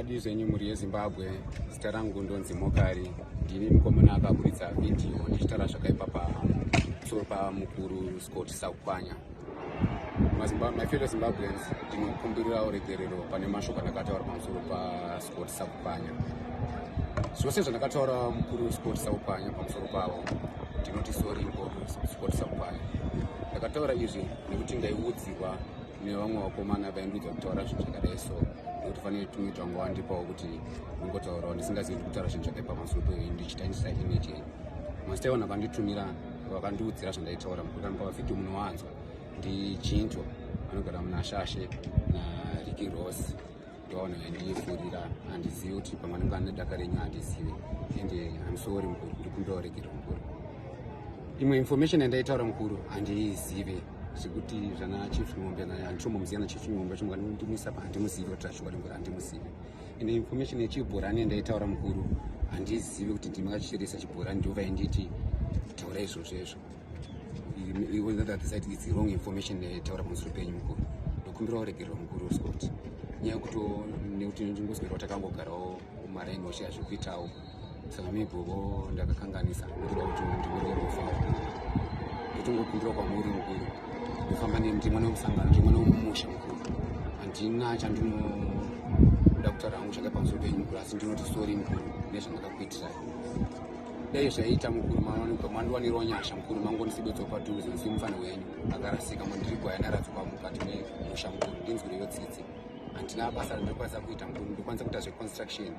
Mwadi zvenyu muri yeZimbabwe. Zita rangu ndonzi Mokari. Ndini mukomana akaburitsa vhidhiyo ndichitaura zvakaipa pamusoro pamukuru Scott Sakupanya. My fellow Zimbabweans, ndinokumbirira uregerero pane mashoko andakataura pamusoro paScott Sakupanya. Zvose zvandakataura mukuru Scott Sakupanya pamusoro pavo, ndinoti sorry mukuru Scott Sakupanya. Ndakataura izvi nekuti ndaiudzirwa nevamwe vakomana vaindiudza kutaura zvinhu zvakadai so, nekuti fanire tumwe wangu wandipawo kuti ndingotaurawo ndisingazivi kutaura zvinhu zvakaipa pamusoro pezvo ndichitangisa image yenyu. Masitaiona vakanditumira vakandiudzira zvandaitaura mukuru kanipa vhidhiyo munowanzwa ndichinjwa vanogara muna Shashe naRicky Ross ndovaona vaindifurira handizivi kuti pamwe anenge ane daka renyu handizivi ende I'm sorry mukuru ndikumbira uregere mukuru. Imwe information yandaitaura mukuru handiizive zvekuti zvana Chief Ng'ombe handitomuziva naChief Ng'ombe chimukandimisa pa handimuzivi kuti rashingwaringura handimuzivi. Ende information yechibhorani yandaitaura mukuru handizivi kuti ndimakachirisa chibhorani ndova inditi taura izvozvo izvo. It's wrong information taura pamusoro penyu mukuru. Ndokumbira uregerero mukuru Scott. Nyaya nekuti ndingoswerawo takangogarawo maraini washaya zvekuitawo saka mibhovo ndakakanganisa ndokuda kuti ndingorero kufamba. Ndotongokumbira kwamuri mukuru ndofamba ndimwana wemusangano ndimwana wemumusha mukuru. Handina chandinoda kutaura hangu zvakaipa pamusoro penyu mukuru asi ndinoti sorry mukuru nezvandakakuitirai. Dai zvaita mukuru mandiwanirawo nyasha mukuru mangondisibedzawo padhuze nsimufana wenyu akarasika mandirigwaya naradzoka mukati memusha mukuru ndinzwireyo tsitsi. Handina basa randinokwanisa kuita mukuru. Ndokwanisa kuita zveconstruction,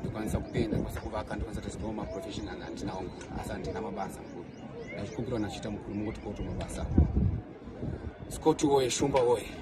ndokwanisa kupenda, ndokwanisa kuvaka, ndokwanisa kuita zvino maprofessional handinawo mukuru asi handina mabasa mukuru. Ndazvikumbirawo nachiita mukuru mungoti koto mabasa. Scott woye shumba woye.